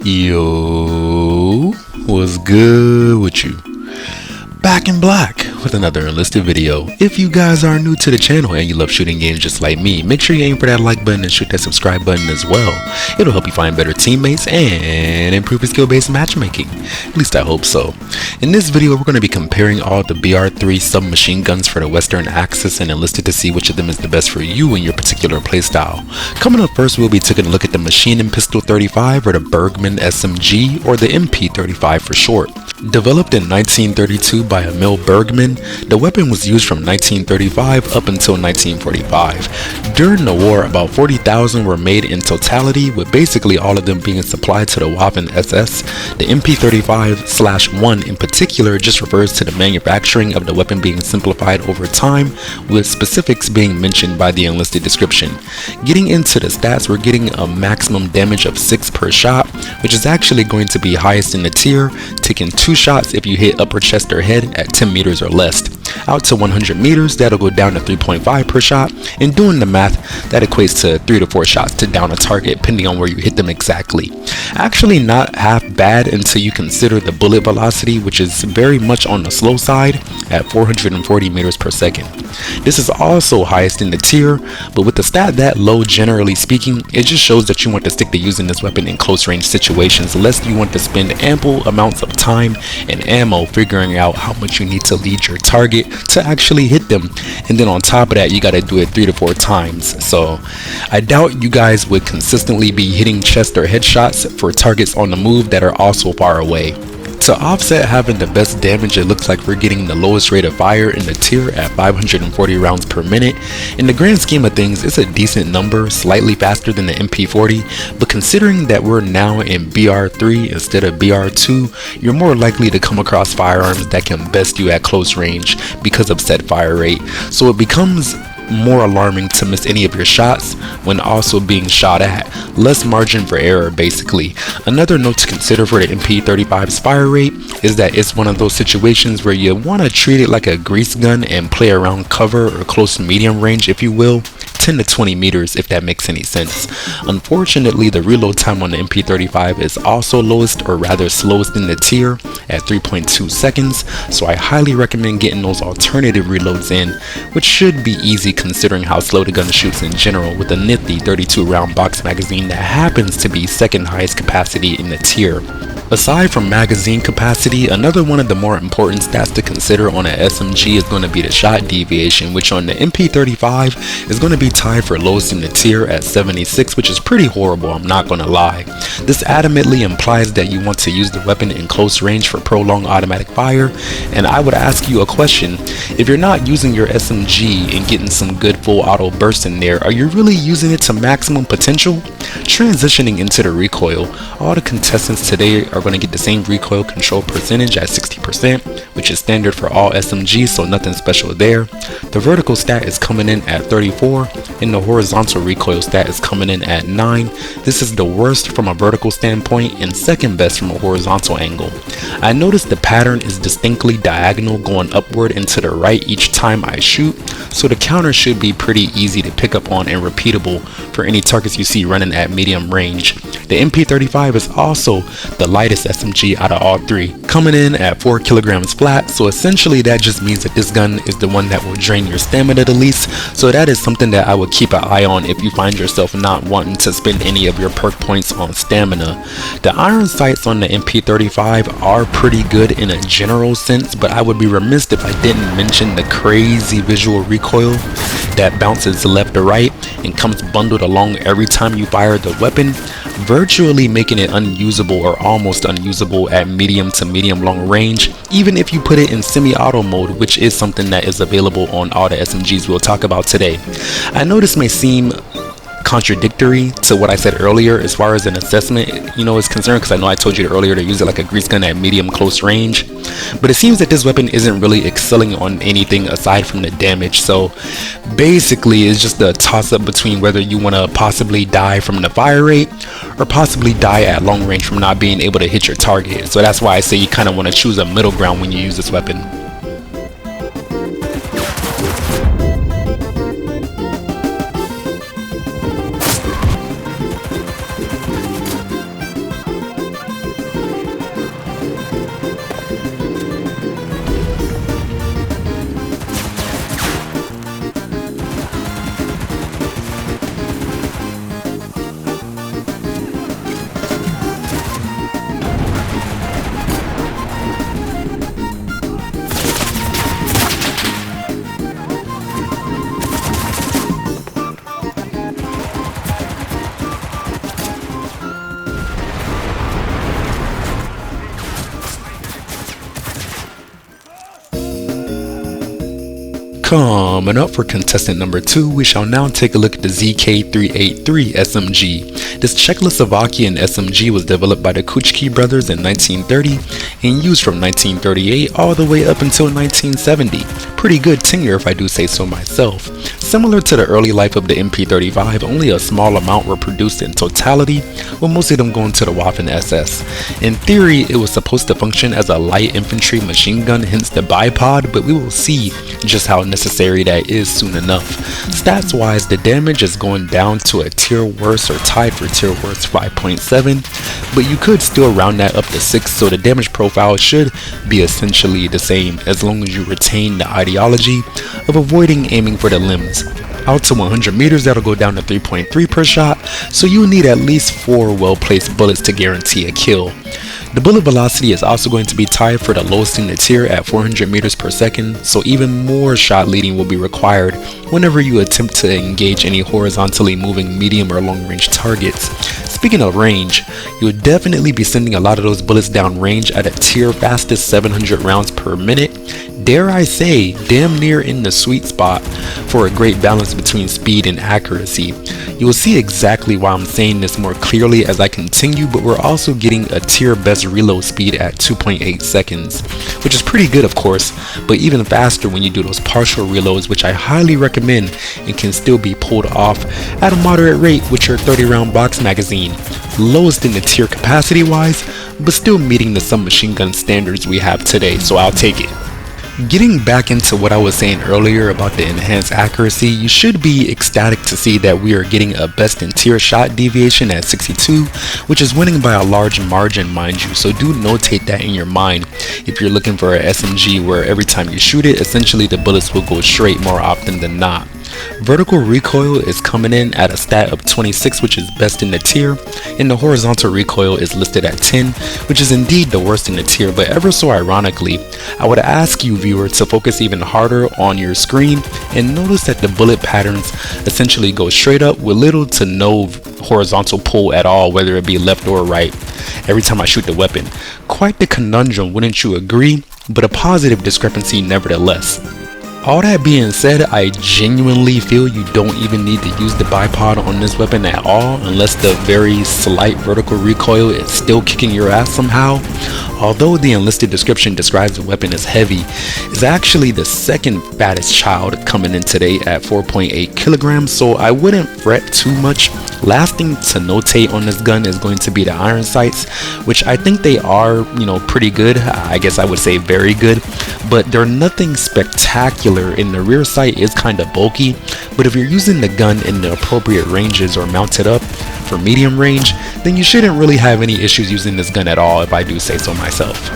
Yo, what's good with you? Back in black with another Enlisted video. If you guys are new to the channel and you love shooting games just like me, make sure you aim for that like button and shoot that subscribe button as well. It'll help you find better teammates and improve your skill-based matchmaking. At least I hope so. In this video, we're going to be comparing all the BR3 submachine guns for the Western Axis and Enlisted to see which of them is the best for you in your particular playstyle. Coming up first, we'll be taking a look at the Machine and Pistol 35 or the Bergman SMG or the MP35 for short. Developed in 1932 by Emil Bergman, the weapon was used from 1935 up until 1945. During the war, about 40,000 were made in totality, with basically all of them being supplied to the Waffen SS. The MP35/1 in particular just refers to the manufacturing of the weapon being simplified over time, with specifics being mentioned by the enlisted description. Getting into the stats, we're getting a maximum damage of 6 per shot, which is actually going to be highest in the tier, taking 2 shots if you hit upper chest or head at 10 meters or less. Out to 100 meters, that'll go down to 3.5 per shot, and doing the math, that equates to 3 to 4 shots to down a target depending on where you hit them exactly. Actually not half bad until you consider the bullet velocity, which is very much on the slow side at 440 meters per second. This is also highest in the tier, but with the stat that low, generally speaking, it just shows that you want to stick to using this weapon in close range situations, lest you want to spend ample amounts of time and ammo figuring out how much you need to lead your target to actually hit them, and then on top of that you got to do it 3 to 4 times. So I doubt you guys would consistently be hitting chest or headshots for targets on the move that are also far away. To offset having the best damage, it looks like we're getting the lowest rate of fire in the tier at 540 rounds per minute. In the grand scheme of things, it's a decent number, slightly faster than the MP40, but considering that we're now in BR3 instead of BR2, you're more likely to come across firearms that can best you at close range because of said fire rate. So it becomes more alarming to miss any of your shots when also being shot at. Less margin for error, basically. Another note to consider for the MP35's fire rate is that it's one of those situations where you want to treat it like a grease gun and play around cover or close to medium range, if you will. 10 to 20 meters, if that makes any sense. Unfortunately, the reload time on the MP35 is also lowest, or rather slowest in the tier at 3.2 seconds, so I highly recommend getting those alternative reloads in, which should be easy considering how slow the gun shoots in general, with a nifty 32 round box magazine that happens to be second highest capacity in the tier. Aside from magazine capacity, another one of the more important stats to consider on an SMG is going to be the shot deviation, which on the MP35 is going to be tied for lowest in the tier at 76, which is pretty horrible, I'm not going to lie. This adamantly implies that you want to use the weapon in close range for prolonged automatic fire, and I would ask you a question. If you're not using your SMG and getting some good full auto bursts in there, are you really using it to maximum potential? Transitioning into the recoil, all the contestants today are going to get the same recoil control percentage at 60%, which is standard for all SMGs, so nothing special there. The vertical stat is coming in at 34, and the horizontal recoil stat is coming in at 9. This is the worst from a vertical standpoint and second best from a horizontal angle. I noticed the pattern is distinctly diagonal going upward and to the right each time I shoot, so the counter should be pretty easy to pick up on and repeatable for any targets you see running at medium range. The MP35 is also the lightest SMG out of all three, coming in at 4 kilograms flat, so essentially that just means that this gun is the one that will drain your stamina the least, so that is something that I would keep an eye on if you find yourself not wanting to spend any of your perk points on stamina. The iron sights on the MP35 are pretty good in a general sense, but I would be remiss if I didn't mention the crazy visual recoil that bounces left to right and comes bundled along every time you fire the weapon, virtually making it unusable or almost unusable at medium to medium long range, even if you put it in semi-auto mode, which is something that is available on all the SMGs we'll talk about today. I know this may seem contradictory to what I said earlier as far as an assessment is concerned, because I know I told you earlier to use it like a grease gun at medium close range, but it seems that this weapon isn't really excelling on anything aside from the damage. So basically it's just a toss-up between whether you want to possibly die from the fire rate or possibly die at long range from not being able to hit your target. So that's why I say you kind of want to choose a middle ground when you use this weapon. Coming up for contestant number 2, we shall now take a look at the ZK383 SMG. This Czechoslovakian SMG was developed by the Kuchki brothers in 1930 and used from 1938 all the way up until 1970. Pretty good tenure if I do say so myself. Similar to the early life of the MP35, only a small amount were produced in totality, with most of them going to the Waffen SS. In theory, it was supposed to function as a light infantry machine gun, hence the bipod, but we will see just how necessary that is soon enough. Stats wise, the damage is going down to a tier worse or tied for tier worse 5.7, but you could still round that up to 6, so the damage profile should be essentially the same as long as you retain the ideology of avoiding aiming for the limbs. Out to 100 meters, that'll go down to 3.3 per shot, so you need at least 4 well-placed bullets to guarantee a kill. The bullet velocity is also going to be tied for the lowest in the tier at 400 meters per second, so even more shot leading will be required whenever you attempt to engage any horizontally moving medium or long range targets. Speaking of range, you would definitely be sending a lot of those bullets down range at a tier fastest 700 rounds per minute. Dare I say, damn near in the sweet spot for a great balance between speed and accuracy. You will see exactly why I'm saying this more clearly as I continue, but we're also getting a tier best reload speed at 2.8 seconds, which is pretty good of course, but even faster when you do those partial reloads, which I highly recommend and can still be pulled off at a moderate rate with your 30 round box magazine. Lowest in the tier capacity wise, but still meeting the submachine gun standards we have today, so I'll take it. Getting back into what I was saying earlier about the enhanced accuracy, you should be ecstatic to see that we are getting a best in tier shot deviation at 62, which is winning by a large margin, mind you, so do notate that in your mind if you're looking for an SMG where every time you shoot it, essentially the bullets will go straight more often than not. Vertical recoil is coming in at a stat of 26, which is best in the tier, and the horizontal recoil is listed at 10, which is indeed the worst in the tier, but ever so ironically, I would ask you viewer to focus even harder on your screen and notice that the bullet patterns essentially go straight up with little to no horizontal pull at all, whether it be left or right, every time I shoot the weapon. Quite the conundrum, wouldn't you agree? But a positive discrepancy nevertheless. All that being said, I genuinely feel you don't even need to use the bipod on this weapon at all unless the very slight vertical recoil is still kicking your ass somehow. Although the Enlisted description describes the weapon as heavy, it's actually the second fattest child coming in today at 4.8 kilograms, so I wouldn't fret too much. Last thing to notate on this gun is going to be the iron sights, which I think they are, pretty good. I guess I would say very good, but they're nothing spectacular, and the rear sight is kind of bulky, but if you're using the gun in the appropriate ranges or mounted up for medium range, then you shouldn't really have any issues using this gun at all, if I do say so myself.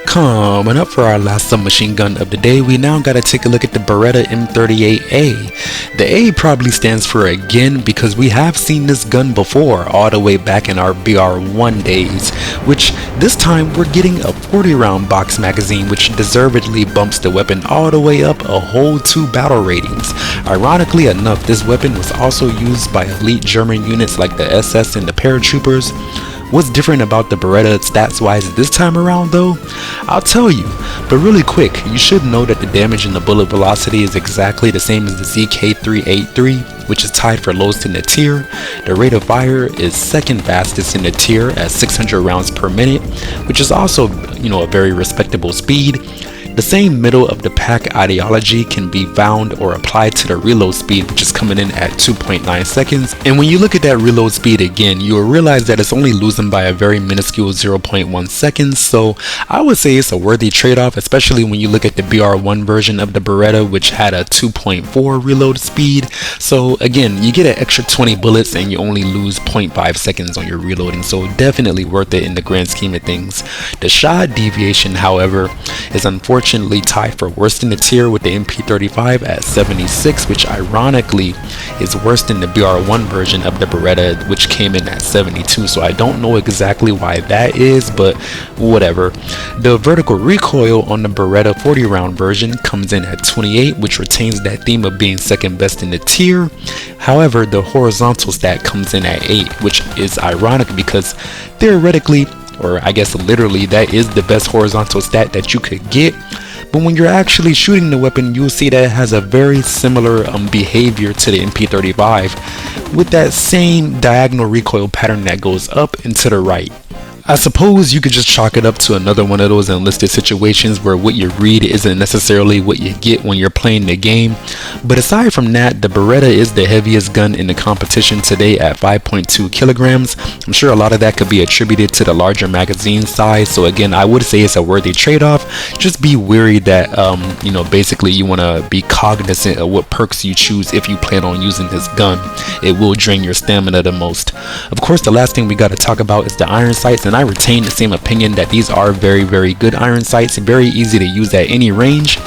Coming up for our last submachine gun of the day, we now gotta take a look at the Beretta M38A. The A probably stands for again because we have seen this gun before all the way back in our BR1 days, which this time we're getting a 40 round box magazine, which deservedly bumps the weapon all the way up a whole 2 battle ratings. Ironically enough, this weapon was also used by elite German units like the SS and the paratroopers, What's different about the Beretta stats wise this time around though? I'll tell you, but really quick, you should know that the damage and the bullet velocity is exactly the same as the ZK383, which is tied for lowest in the tier. The rate of fire is second fastest in the tier at 600 rounds per minute, which is also, a very respectable speed. The same middle of the pack ideology can be found or applied to the reload speed, which is coming in at 2.9 seconds. And when you look at that reload speed again, you will realize that it's only losing by a very minuscule 0.1 seconds. So I would say it's a worthy trade-off, especially when you look at the BR1 version of the Beretta, which had a 2.4 reload speed. So again, you get an extra 20 bullets and you only lose 0.5 seconds on your reloading. So definitely worth it in the grand scheme of things. The shot deviation, however, is unfortunately tied for worst in the tier with the MP35 at 76, which ironically is worse than the BR1 version of the Beretta, which came in at 72. So I don't know exactly why that is, but whatever. The vertical recoil on the Beretta 40 round version comes in at 28, which retains that theme of being second best in the tier. However, the horizontal stat comes in at 8, which is ironic because theoretically, or I guess literally, that is the best horizontal stat that you could get. But when you're actually shooting the weapon, you'll see that it has a very similar behavior to the MP35 with that same diagonal recoil pattern that goes up and to the right. I suppose you could just chalk it up to another one of those enlisted situations where what you read isn't necessarily what you get when you're playing the game. But aside from that, the Beretta is the heaviest gun in the competition today at 5.2 kilograms. I'm sure a lot of that could be attributed to the larger magazine size. So again, I would say it's a worthy trade-off. Just be wary that, basically you want to be cognizant of what perks you choose if you plan on using this gun. It will drain your stamina the most. Of course, the last thing we got to talk about is the iron sights, and I retain the same opinion that these are very, very good iron sights, very easy to use at any range.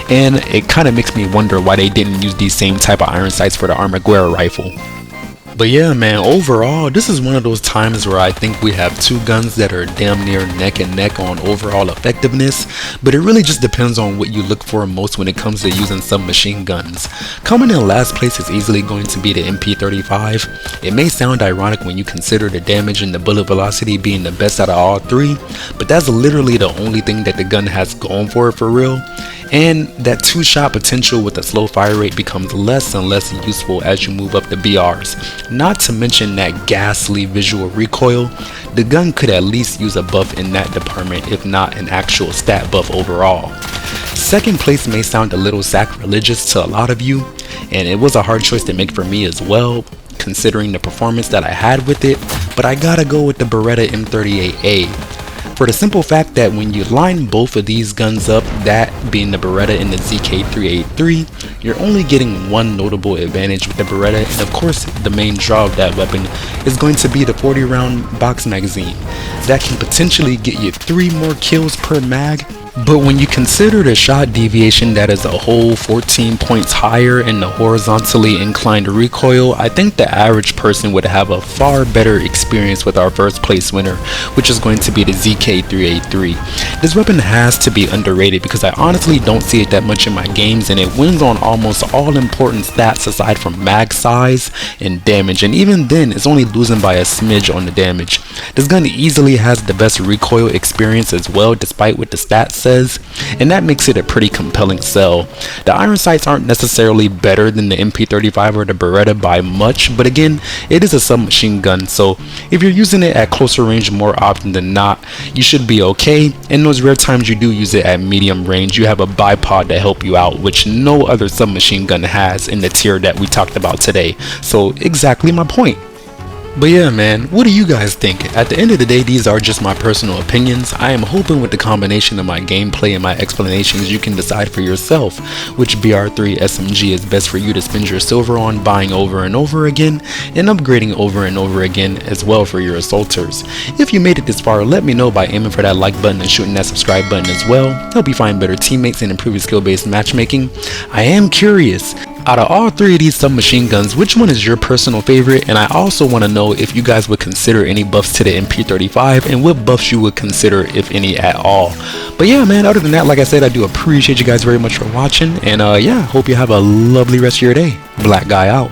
And it kind of makes me wonder why they didn't use these same type of iron sights for the Armaguerra rifle. But yeah, man, overall, this is one of those times where I think we have two guns that are damn near neck and neck on overall effectiveness, but it really just depends on what you look for most when it comes to using submachine guns. Coming in last place is easily going to be the MP35. It may sound ironic when you consider the damage and the bullet velocity being the best out of all three, but that's literally the only thing that the gun has going for it for real. And that two-shot potential with a slow fire rate becomes less and less useful as you move up the BRs. Not to mention that ghastly visual recoil. The gun could at least use a buff in that department, if not an actual stat buff overall. Second place may sound a little sacrilegious to a lot of you, and it was a hard choice to make for me as well, considering the performance that I had with it, but I gotta go with the Beretta M38A. For the simple fact that when you line both of these guns up, that being the Beretta and the ZK383, you're only getting one notable advantage with the Beretta, and of course the main draw of that weapon is going to be the 40 round box magazine. That can potentially get you 3 more kills per mag. But when you consider the shot deviation that is a whole 14 points higher in the horizontally inclined recoil, I think the average person would have a far better experience with our first place winner, which is going to be the ZK383. This weapon has to be underrated because I honestly don't see it that much in my games, and it wins on almost all important stats aside from mag size and damage, and even then it's only losing by a smidge on the damage. This gun easily has the best recoil experience as well, despite what the stats says, and that makes it a pretty compelling sell. The iron sights aren't necessarily better than the MP35 or the Beretta by much, but again, it is a submachine gun, so if you're using it at closer range more often than not, you should be okay. In those rare times you do use it at medium range, you have a bipod to help you out, which no other submachine gun has in the tier that we talked about today. So exactly my point. But yeah, man, what do you guys think? At the end of the day, these are just my personal opinions. I am hoping with the combination of my gameplay and my explanations, you can decide for yourself which BR3 SMG is best for you to spend your silver on buying over and over again, and upgrading over and over again as well for your assaulters. If you made it this far, let me know by aiming for that like button and shooting that subscribe button as well. Help you find better teammates and improve your skill-based matchmaking. I am curious, out of all three of these submachine guns, which one is your personal favorite? And I also want to know if you guys would consider any buffs to the MP35 and what buffs you would consider, if any at all. But yeah, man, other than that, like I said, I do appreciate you guys very much for watching, and yeah, hope you have a lovely rest of your day. Black Guy out.